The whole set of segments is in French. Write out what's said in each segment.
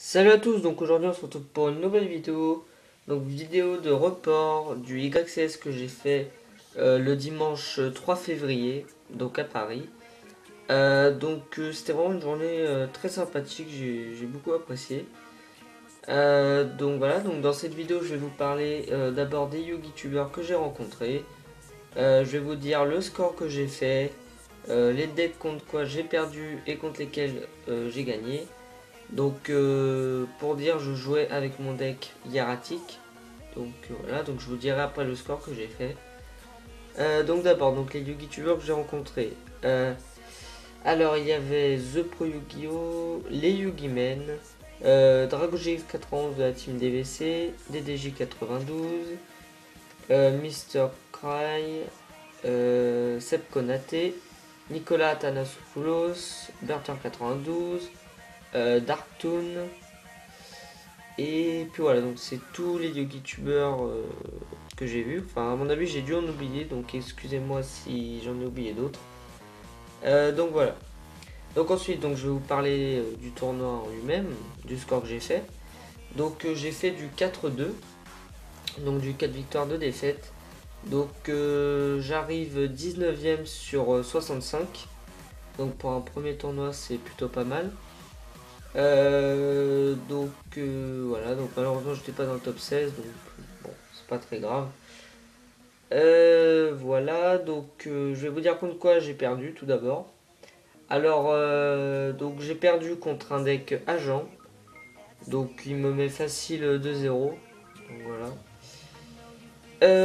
Salut à tous, donc aujourd'hui on se retrouve pour une nouvelle vidéo. Donc vidéo de report du YCS que j'ai fait le dimanche 3 février, donc à Paris. C'était vraiment une journée très sympathique, j'ai beaucoup apprécié. Donc voilà, donc dans cette vidéo je vais vous parler d'abord des YouTubers que j'ai rencontrés. Je vais vous dire le score que j'ai fait, les decks contre quoi j'ai perdu et contre lesquels j'ai gagné. Donc pour dire, je jouais avec mon deck hiératique. Donc voilà, donc je vous dirai après le score que j'ai fait. Donc d'abord, donc les YouTubers que j'ai rencontrés. Alors il y avait The Pro Yu-Gi-Oh, les Yugimen, DragoGX91 de la team DVC, DDJ92, Mr. Cry, Seb Konate, Nicolas Athanasopoulos, Bertrand92, Darktoon. Et puis voilà, donc c'est tous les YouTubeurs que j'ai vus. Enfin, à mon avis, j'ai dû en oublier, donc excusez-moi si j'en ai oublié d'autres. Donc voilà. Donc ensuite, donc, je vais vous parler du tournoi en lui-même, du score que j'ai fait. Donc j'ai fait du 4-2, donc du 4 victoires, 2 défaites. Donc j'arrive 19ème sur 65. Donc pour un premier tournoi, c'est plutôt pas mal. Voilà, donc malheureusement j'étais pas dans le top 16, donc bon, c'est pas très grave. Voilà, donc je vais vous dire contre quoi j'ai perdu tout d'abord. Alors, donc j'ai perdu contre un deck agent, donc il me met facile 2-0, donc voilà.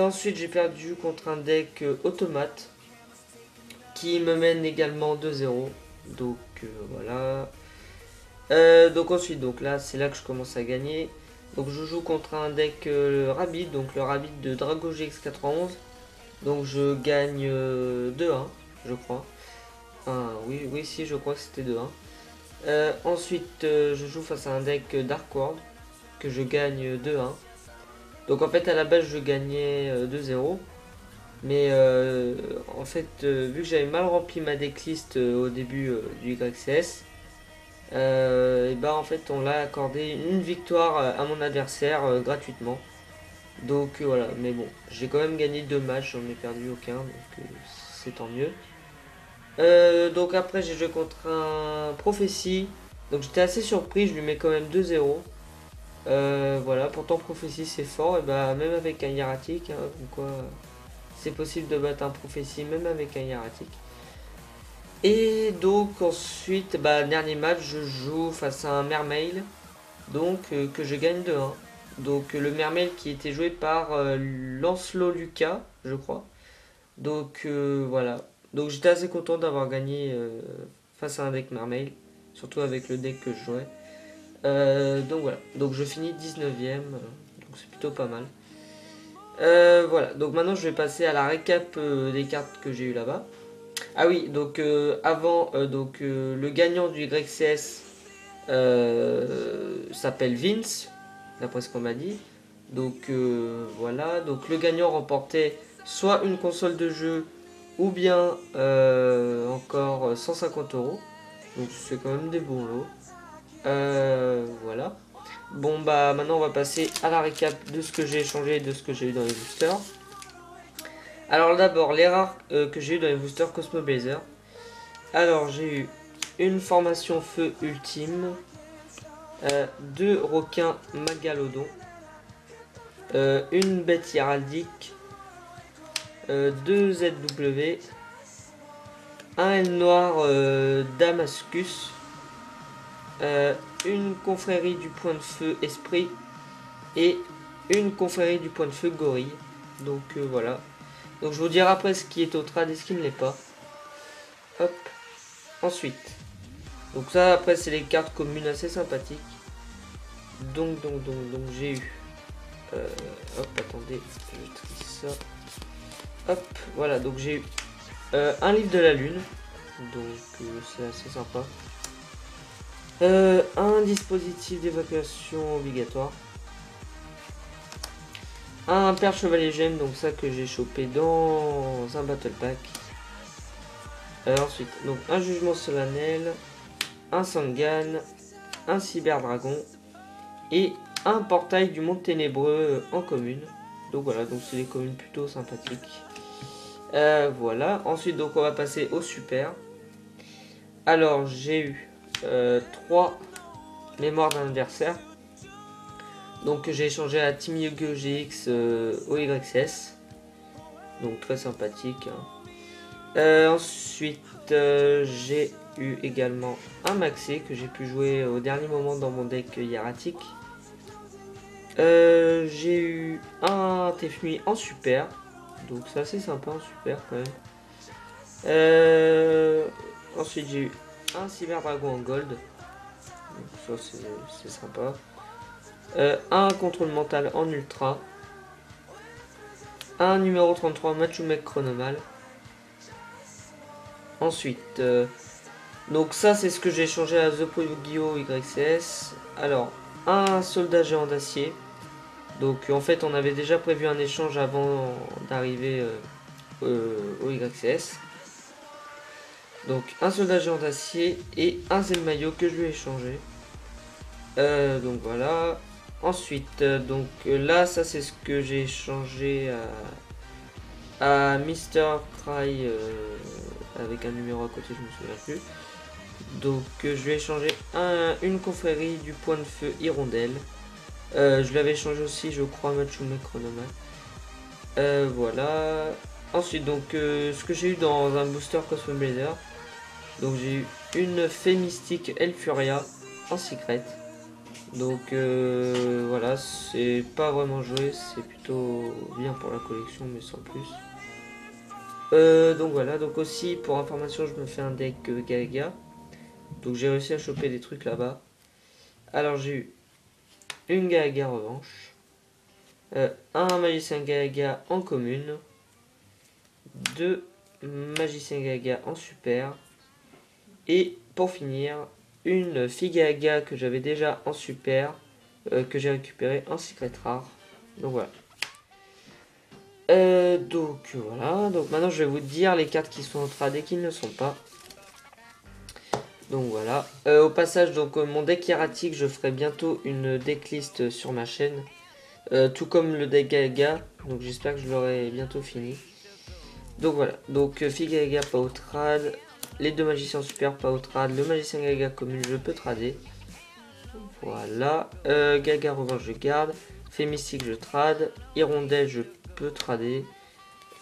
Ensuite j'ai perdu contre un deck automate, qui me mène également 2-0, donc voilà. Donc ensuite, donc là c'est là que je commence à gagner. Donc je joue contre un deck Rabbit, donc le Rabbit de DragoGX91. Donc je gagne 2-1, je crois. Enfin, oui, si, je crois que c'était 2-1. Ensuite, je joue face à un deck Dark World, que je gagne 2-1. Donc en fait, à la base, je gagnais 2-0. Mais en fait, vu que j'avais mal rempli ma decklist au début du YCS, et bah en fait on l'a accordé une victoire à mon adversaire gratuitement. Donc voilà, mais bon, j'ai quand même gagné 2 matchs, j'en ai perdu aucun, donc c'est tant mieux. Donc après j'ai joué contre un Prophétie, donc j'étais assez surpris, je lui mets quand même 2-0. Voilà, pourtant Prophétie c'est fort, et bah même avec un hiératique, hein, comme quoi c'est possible de battre un Prophétie même avec un hiératique. Et donc ensuite, bah, dernier match, je joue face à un Mermail, donc que je gagne 2-1. Donc le Mermail qui était joué par Lancelot Lucas, je crois. Donc voilà. Donc j'étais assez content d'avoir gagné face à un deck Mermail, surtout avec le deck que je jouais. Donc voilà. Donc je finis 19ème, donc c'est plutôt pas mal. Voilà. Donc maintenant je vais passer à la récap des cartes que j'ai eu là-bas. Ah oui, donc avant, le gagnant du YCS s'appelle Vince, d'après ce qu'on m'a dit. Donc voilà, donc le gagnant remportait soit une console de jeu ou bien encore 150 €. Donc c'est quand même des bons lots. Voilà. Bon bah maintenant on va passer à la récap de ce que j'ai échangé et de ce que j'ai eu dans les boosters. Alors d'abord les rares que j'ai eu dans les boosters Cosmo Blazer. Alors j'ai eu une formation feu ultime, 2 requins Magalodon, une bête héraldique, 2 ZW, un L noir Damascus, une confrérie du point de feu Esprit et une confrérie du point de feu Gorille. Donc voilà. Donc je vous dirai après ce qui est au trad et ce qui ne l'est pas. Hop. Ensuite. Donc ça après c'est les cartes communes assez sympathiques. Donc j'ai eu. Hop, attendez, je trie ça. Hop, voilà, donc j'ai eu un livre de la lune. Donc c'est assez sympa. Un dispositif d'évacuation obligatoire. Un père chevalier gemme, donc ça que j'ai chopé dans un battle pack. Ensuite, donc un jugement solennel, un Sangan, un cyber dragon, et un portail du monde ténébreux en commune. Donc voilà, donc c'est des communes plutôt sympathiques. Voilà, ensuite donc on va passer au super. Alors j'ai eu 3 mémoires d'anniversaire. Donc j'ai échangé à Team Yu-Gi-Oh! GX OYS. Donc très sympathique. Hein. Ensuite j'ai eu également un Maxé que j'ai pu jouer au dernier moment dans mon deck hiératique. J'ai eu un Tefnui en super. Donc c'est assez sympa en super quand même. Ensuite j'ai eu un Cyber Dragon en gold. Donc ça c'est sympa. Un contrôle mental en ultra. Un numéro 33 Machumek Chronomal. Ensuite, donc ça c'est ce que j'ai changé à The Yu-Gi-Oh! YCS. Alors, un soldat géant d'acier. Donc en fait on avait déjà prévu un échange avant d'arriver au YCS. Donc un soldat géant d'acier et un Zelmayo que je lui ai échangé. Donc voilà. Ensuite, donc là ça c'est ce que j'ai échangé à Mister Cry avec un numéro à côté, je me souviens plus. Donc je lui ai échangé une confrérie du point de feu Hirondelle. Je l'avais échangé aussi, je crois, Machume Chronoman. Voilà. Ensuite, donc ce que j'ai eu dans un booster Cosmo Blazer. Donc j'ai eu une fée mystique Elfuria en secret. Donc voilà, c'est pas vraiment joué, c'est plutôt bien pour la collection, mais sans plus. Donc voilà, donc aussi pour information, je me fais un deck Gaga. Donc j'ai réussi à choper des trucs là-bas. Alors j'ai eu une Gaga revanche, un magicien Gaga en commune, 2 magiciens Gaga en super, et pour finir, une fille Gaga que j'avais déjà en super, que j'ai récupéré en secret rare. Donc voilà. Donc voilà, donc maintenant je vais vous dire les cartes qui sont en trad et qui ne le sont pas. Donc voilà. Au passage, donc mon deck hiératique, je ferai bientôt une decklist sur ma chaîne. Tout comme le deck Gaga. Donc j'espère que je l'aurai bientôt fini. Donc voilà. Donc Fille Gaga pas au trad. Les deux magiciens super pas au trad. Le magicien Gaga commune, je peux trader. Voilà. Gaga revanche, je garde. Fée mystique, je trade. Hirondelle, je peux trader.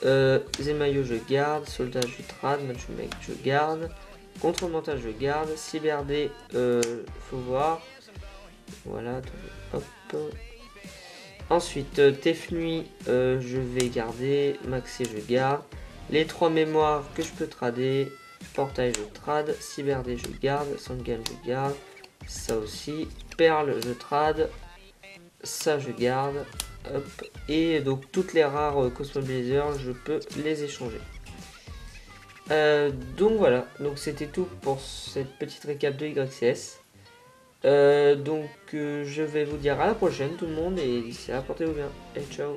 Zemayo, je garde. Soldat, je trade. Matchmake, je garde. Contrôle mental, je garde. Cyberdé, faut voir. Voilà. Hop. Ensuite, Tefnui, je vais garder. Maxé, je garde. Les 3 mémoires que je peux trader. Portail, je trade. Cyberdé, je garde. Sangan, je garde. Ça aussi. Perle, je trade. Ça, je garde. Hop. Et donc, toutes les rares Cosmo Blazer, je peux les échanger. Donc voilà, donc c'était tout pour cette petite récap de YCS. Donc je vais vous dire à la prochaine tout le monde et d'ici là portez-vous bien et ciao.